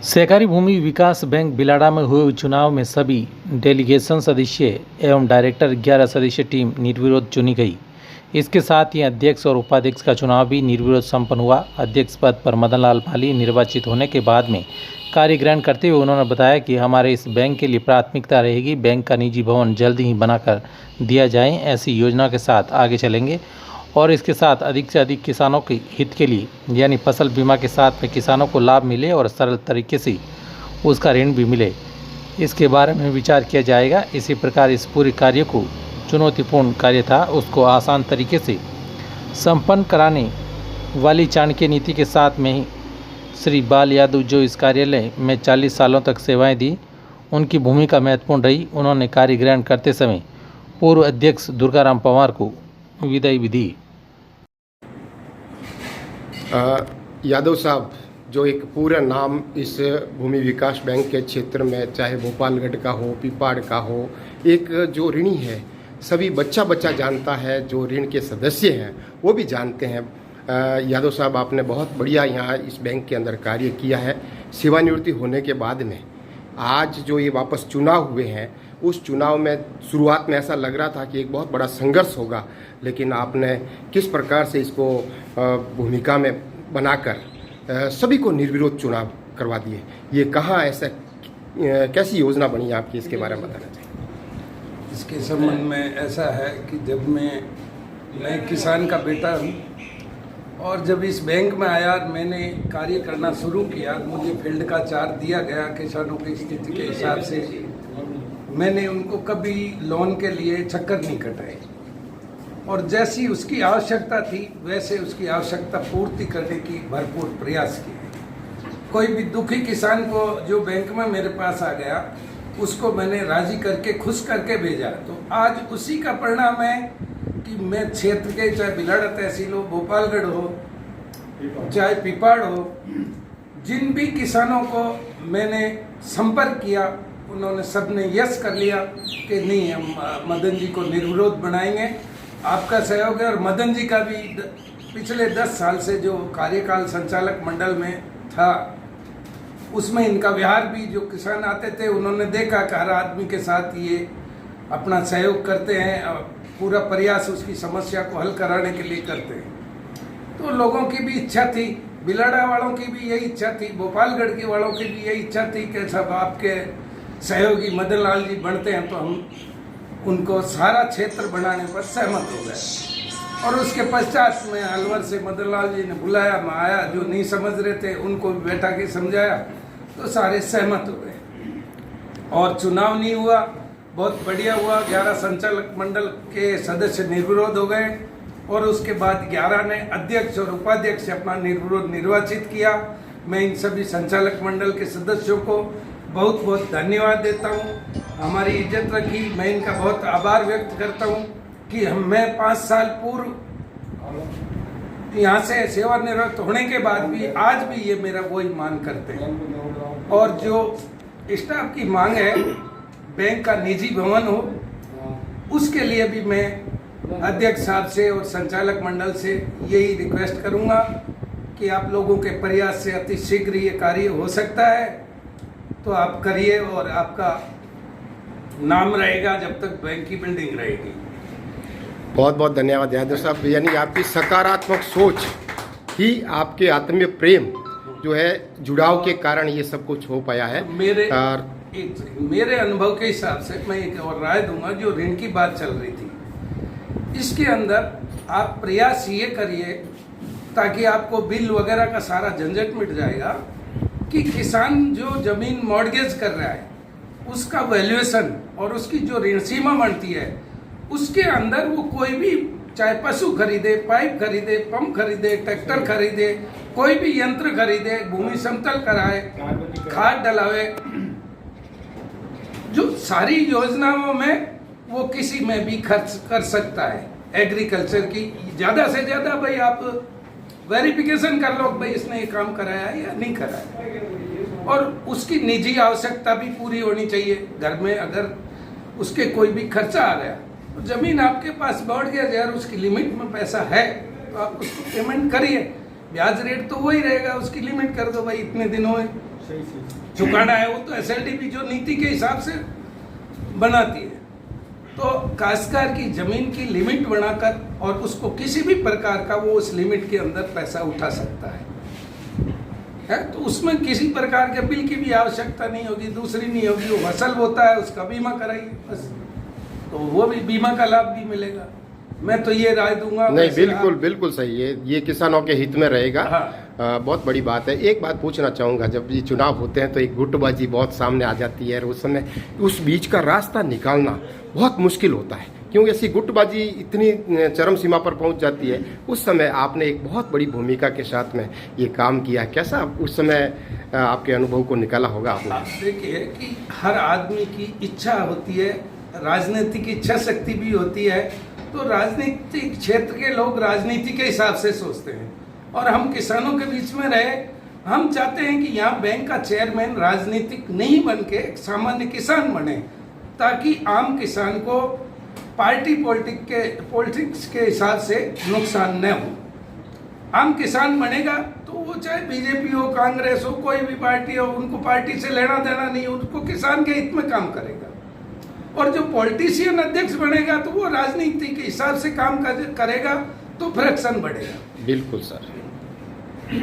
सहकारी भूमि विकास बैंक बिलाड़ा में हुए चुनाव में सभी डेलीगेशन सदस्य एवं डायरेक्टर 11 सदस्यीय टीम निर्विरोध चुनी गई। इसके साथ ही अध्यक्ष और उपाध्यक्ष का चुनाव भी निर्विरोध संपन्न हुआ। अध्यक्ष पद पर मदन लाल माली निर्वाचित होने के बाद में कार्य ग्रहण करते हुए उन्होंने बताया कि हमारे इस बैंक के लिए प्राथमिकता रहेगी, बैंक का निजी भवन जल्द ही बनाकर दिया जाए, ऐसी योजना के साथ आगे चलेंगे और इसके साथ अधिक से अधिक किसानों के हित के लिए यानी फसल बीमा के साथ में किसानों को लाभ मिले और सरल तरीके से उसका ऋण भी मिले, इसके बारे में विचार किया जाएगा। इसी प्रकार इस पूरे कार्य को चुनौतीपूर्ण कार्य था, उसको आसान तरीके से संपन्न कराने वाली चाणक्य नीति के साथ में ही श्री बाल यादव जो इस कार्यालय में 40 सालों तक सेवाएं दी, उनकी भूमिका महत्वपूर्ण रही। उन्होंने कार्य ग्रहण करते समय पूर्व अध्यक्ष दुर्गाराम पवार को विदाई भी दी। यादव साहब जो एक पूरा नाम इस भूमि विकास बैंक के क्षेत्र में, चाहे भोपालगढ़ का हो, पिपाड़ का हो, एक जो ऋणी है सभी बच्चा बच्चा जानता है, जो ऋण के सदस्य हैं वो भी जानते हैं। यादव साहब आपने बहुत बढ़िया यहाँ इस बैंक के अंदर कार्य किया है। सेवानिवृत्ति होने के बाद में आज जो ये वापस चुनाव हुए हैं, उस चुनाव में शुरुआत में ऐसा लग रहा था कि एक बहुत बड़ा संघर्ष होगा, लेकिन आपने किस प्रकार से इसको भूमिका में बनाकर सभी को निर्विरोध चुनाव करवा दिए। ये कहाँ ऐसा कैसी योजना बनी है आपकी, इसके बारे में बताना चाहिए। इसके संबंध में ऐसा है कि जब मैं किसान का बेटा हूँ और जब इस बैंक में आया, मैंने कार्य करना शुरू किया, मुझे फील्ड का चार्ज दिया गया किसानों की स्थिति के हिसाब से। मैंने उनको कभी लोन के लिए चक्कर नहीं कटाए और जैसी उसकी आवश्यकता थी वैसे उसकी आवश्यकता पूर्ति करने की भरपूर प्रयास किए। कोई भी दुखी किसान को जो बैंक में मेरे पास आ गया, उसको मैंने राजी करके खुश करके भेजा। तो आज उसी का परिणाम है कि मैं क्षेत्र के, चाहे बिलाड़ा तहसील हो, भोपालगढ़ हो, चाहे पिपाड़ हो, जिन भी किसानों को मैंने संपर्क किया उन्होंने सबने यस कर लिया कि नहीं, हम मदन जी को निर्विरोध बनाएंगे। आपका सहयोग है और मदन जी का भी पिछले 10 साल से जो कार्यकाल संचालक मंडल में था, उसमें इनका व्यवहार भी, जो किसान आते थे उन्होंने देखा कि हर आदमी के साथ ये अपना सहयोग करते हैं, पूरा प्रयास उसकी समस्या को हल कराने के लिए करते हैं। तो लोगों की भी इच्छा थी, बिलाड़ा वालों की भी यही इच्छा थी, भोपालगढ़ के वालों की भी यही इच्छा थी कि सब आपके सहयोगी मदन लाल जी बनते हैं। तो हम उनको सारा क्षेत्र बनाने पर सहमत हो गए और उसके पश्चात में अलवर से मदन लाल जी ने बुलाया, मैं आया, जो नहीं समझ रहे थे उनको भी बैठा के समझाया, तो सारे सहमत हो गए और चुनाव नहीं हुआ, बहुत बढ़िया हुआ। 11 संचालक मंडल के सदस्य निर्विरोध हो गए और उसके बाद 11 ने अध्यक्ष और उपाध्यक्ष से अपना निर्विरोध निर्वाचित किया। मैं इन सभी संचालक मंडल के सदस्यों को बहुत बहुत धन्यवाद देता हूँ, हमारी इज्जत रखी। मैं इनका बहुत आभार व्यक्त करता हूँ कि मैं 5 साल पूर्व यहाँ से सेवानिवृत्त होने के बाद भी आज भी ये मेरा वही मांग करते हैं। और जो स्टाफ की मांग है बैंक का निजी भवन हो, उसके लिए भी मैं अध्यक्ष साहब से और संचालक मंडल से यही रिक्वेस्ट करूँगा कि आप लोगों के प्रयास से अति शीघ्र ये कार्य हो सकता है, तो आप करिए और आपका नाम रहेगा जब तक बैंक की बिल्डिंग रहेगी। बहुत बहुत धन्यवाद यादव साहब। यानी आपकी सकारात्मक सोच ही, आपके आत्मीय प्रेम जो है, जुड़ाव के कारण ये सब कुछ हो पाया है। मेरे अनुभव के हिसाब से मैं एक और राय दूंगा, जो ऋण की बात चल रही थी, इसके अंदर आप प्रयास ये करिए ताकि आपको बिल वगैरह का सारा झंझट मिट जाएगा कि किसान जो जमीन मॉर्गेज कर रहा है उसका वैल्यूएशन और उसकी जो ऋण सीमा बनती है उसके अंदर वो कोई भी, चाहे पशु खरीदे, पाइप खरीदे, पंप खरीदे, ट्रैक्टर खरीदे, कोई भी यंत्र खरीदे, भूमि समतल कराए, खाद डलावे, जो सारी योजनाओं में वो किसी में भी खर्च कर सकता है। एग्रीकल्चर की ज़्यादा से ज़्यादा भाई आप वेरिफिकेशन कर लो भाई इसने ये काम कराया है या नहीं कराया, और उसकी निजी आवश्यकता भी पूरी होनी चाहिए। घर में अगर उसके कोई भी खर्चा आ गया, तो जमीन आपके पास बढ़ गया यार, उसकी लिमिट में पैसा है तो आप उसको पेमेंट करिए, ब्याज रेट तो वही रहेगा, उसकी लिमिट कर दो भाई, इतने दिनों में चुकाना है, वो तो एसएलडीपी जो नीति के हिसाब से बनाती है। तो काश्तकार की जमीन की लिमिट बनाकर और उसको किसी भी प्रकार का वो उस लिमिट के अंदर पैसा उठा सकता है, तो उसमें किसी प्रकार के बिल की भी आवश्यकता नहीं होगी। दूसरी नहीं होगी, वो फसल होता है उसका बीमा कराइए बस, तो वो भी बीमा का लाभ भी मिलेगा। मैं तो ये राय दूंगा। नहीं, बिल्कुल बिल्कुल सही है, ये किसानों के हित में रहेगा। हाँ। बहुत बड़ी बात है। एक बात पूछना चाहूँगा, जब ये चुनाव होते हैं तो एक गुटबाजी बहुत सामने आ जाती है, और उस समय उस बीच का रास्ता निकालना बहुत मुश्किल होता है, क्योंकि ऐसी गुटबाजी इतनी चरम सीमा पर पहुंच जाती है। उस समय आपने एक बहुत बड़ी भूमिका के साथ में ये काम किया, कैसा उस समय आपके अनुभव को निकाला होगा आपने? देखिए कि हर आदमी की इच्छा होती है, राजनीतिक इच्छा शक्ति भी होती है, तो राजनीतिक क्षेत्र के लोग राजनीति के हिसाब से सोचते हैं, और हम किसानों के बीच में रहे। हम चाहते हैं कि यहाँ बैंक का चेयरमैन राजनीतिक नहीं बन के एक सामान्य किसान बने, ताकि आम किसान को पार्टी पॉलिटिक्स के हिसाब से नुकसान न हो। आम किसान बनेगा तो वो चाहे बीजेपी हो, कांग्रेस हो, कोई भी पार्टी हो, उनको पार्टी से लेना देना नहीं, उनको किसान के हित में काम करेगा। और जो पॉलिटिशियन अध्यक्ष बनेगा तो वो राजनीति के हिसाब से काम करेगा, तो फ्रैक्शन बढ़ेगा। बिल्कुल सर।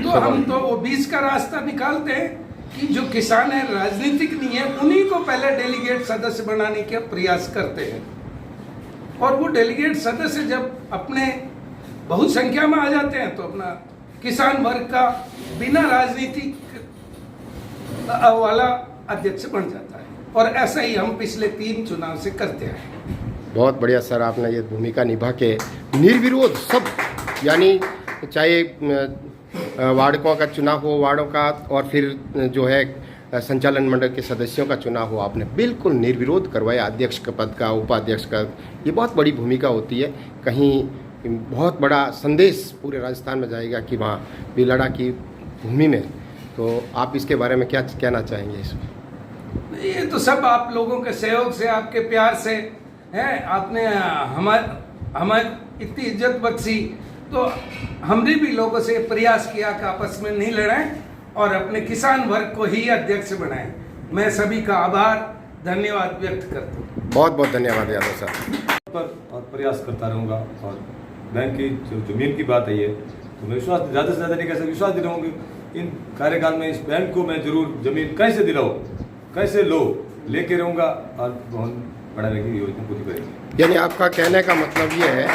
तो हम तो वो बीच का रास्ता निकालते हैं कि जो किसान है राजनीतिक नहीं है, उन्हीं को पहले डेलीगेट सदस्य बनाने के प्रयास करते हैं, और वो डेलीगेट सदस्य जब अपने बहुत संख्या में आ जाते हैं तो अपना किसान वर्ग का बिना राजनीतिक वाला अध्यक्ष बन जाता है, और ऐसा ही हम पिछले 3 चुनाव से करते हैं। बहुत बढ़िया सर, आपने ये भूमिका निभा के निर्विरोध सब, यानी चाहे वार्डों का चुनाव हो, वार्डों का, और फिर जो है संचालन मंडल के सदस्यों का चुनाव हो, आपने बिल्कुल निर्विरोध करवाया। अध्यक्ष का पद का, उपाध्यक्ष का, ये बहुत बड़ी भूमिका होती है। कहीं बहुत बड़ा संदेश पूरे राजस्थान में जाएगा कि वहाँ बिलाड़ा की भूमि में, तो आप इसके बारे में क्या कहना चाहेंगे इसमें? ये तो सब आप लोगों के सहयोग से, आपके प्यार से है। आपने हमारे इतनी इज्जत बख्शी, तो हमने भी लोगों से प्रयास किया कि आपस में नहीं लड़ाएं और अपने किसान वर्ग को ही अध्यक्ष बनाएं। मैं सभी का आभार, धन्यवाद व्यक्त करता हूँ। बहुत बहुत धन्यवाद यादव साहब। पर और प्रयास करता रहूँगा। और बैंक की जो जमीन की बात है ये, तो मैं विश्वास ज़्यादा से ज़्यादा नहीं कह सकता, विश्वास दिलाऊँ कि इन कार्यकाल में इस बैंक को मैं जरूर जमीन कैसे दिलाऊँ, कैसे लेके रहूँगा, और बहुत बढ़ाने की योजना पूरी करेंगे। यानी आपका कहने का मतलब ये है,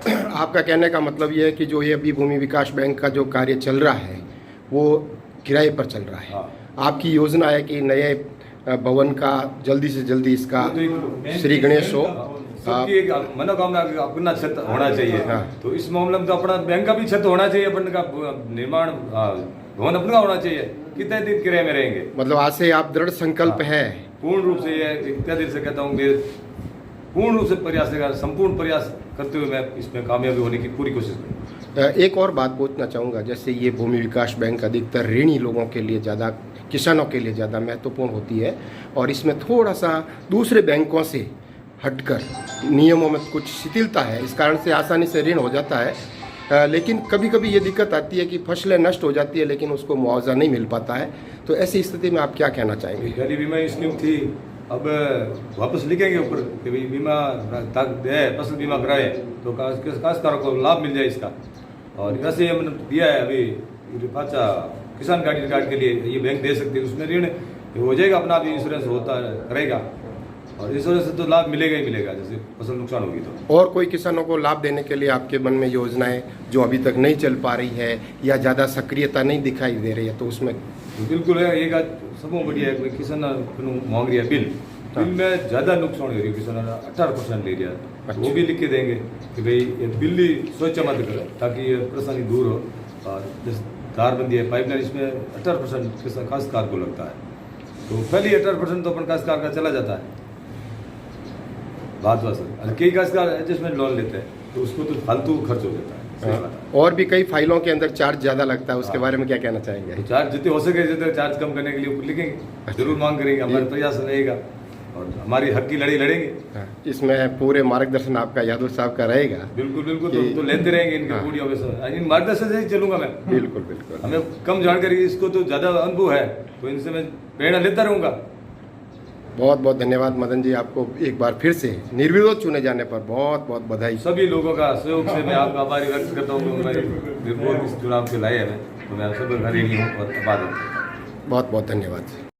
आपका कहने का मतलब ये है कि जो ये अभी भूमि विकास बैंक का जो कार्य चल रहा है वो किराए पर चल रहा है। हाँ। आपकी योजना है कि नए भवन का जल्दी से जल्दी इसका श्री गणेश हो, सबकी एक मनोकामना अपना छत होना चाहिए। हाँ। तो इस मामले में तो अपना बैंक का भी छत होना चाहिए, अपन का निर्माण भवन अपना होना चाहिए। कितने दिन किराए में रहेंगे? मतलब आज से आप दृढ़ संकल्प है? पूर्ण रूप से ये इतना दिन से कहता हूँ, मेरे पूर्ण रूप से प्रयास करेगा, संपूर्ण प्रयास करते हुए मैं इसमें कामयाबी होने की पूरी कोशिश करूँगा। एक और बात पूछना चाहूँगा, जैसे ये भूमि विकास बैंक अधिकतर ऋणी लोगों के लिए ज़्यादा, किसानों के लिए ज़्यादा महत्वपूर्ण होती है, और इसमें थोड़ा सा दूसरे बैंकों से हटकर नियमों में कुछ शिथिलता है, इस कारण से आसानी से ऋण हो जाता है। लेकिन कभी कभी ये दिक्कत आती है कि फसलें नष्ट हो जाती है लेकिन उसको मुआवजा नहीं मिल पाता है, तो ऐसी स्थिति में आप क्या कहना चाहेंगे? पहली बीमा स्कीम थी, अब वापस लिखेंगे ऊपर कि भाई बीमा फसल बीमा कराए तो काश्तकारों को लाभ मिल जाए इसका। और वैसे हमने दिया है अभी अच्छा किसान क्रेडिट कार्ड के लिए, ये बैंक दे सकते हैं, उसमें ऋण हो जाएगा, अपना भी इंश्योरेंस होता करेगा, और इंश्योरेंस से तो लाभ मिलेगा ही मिलेगा जैसे फसल नुकसान होगी तो। और कोई किसानों को लाभ देने के लिए आपके मन में योजनाएं जो अभी तक नहीं चल पा रही है या ज़्यादा सक्रियता नहीं दिखाई दे रही है, तो उसमें? बिल्कुल है, एक सबको बढ़िया है। किसान मांग रही है बिल में ज़्यादा नुकसान हो रही है, किसान 18% ले रहा है। अच्छा। वो भी लिख के देंगे कि भाई ये बिल्ली स्वच्छ मत करो ताकि ये परेशानी दूर हो। और जिस तारबंदी है पाइपलाइन, इसमें 18% किसान काश्तकार को लगता है, तो पहले 18% तो अपन काश्तकार का चला जाता है। बात सर, कई काश्तकार एडजस्टमेंट लोन लेते हैं तो उसको तो फालतू खर्च हो जाता है। और भी कई फाइलों के अंदर चार्ज ज़्यादा लगता है, उसके बारे में क्या कहना चाहेंगे? तो चार्ज जितने हो सके जितने चार्ज कम करने के लिए ऊपर लिखेंगे, जरूर मांग करेंगे, हमारा प्रयास रहेगा। और हमारी हक की लड़ाई लड़ेंगे। हाँ, इसमें पूरे मार्गदर्शन आपका यादव साहब का रहेगा। बिल्कुल बिल्कुल, कि- तो लेते रहेंगे इनके हाँ। पूरी ऑफिसर, इन मार्गदर्शन से ही चलूंगा मैं। बिल्कुल बिल्कुल। हमें कम जानकारी, इसको तो ज़्यादा अनुभव है, तो इनसे मैं प्रेरणा लेता रहूँगा। बहुत बहुत धन्यवाद मदन जी, आपको एक बार फिर से निर्विरोध चुने जाने पर बहुत बहुत बधाई। सभी लोगों का सहयोग से मैं आपका आभारी व्यक्त करता हूँ। निर्विरोध इस चुनाव के लाए हैं, तो मैं सबका ऋणी हूँ और आभार। बहुत बहुत धन्यवाद।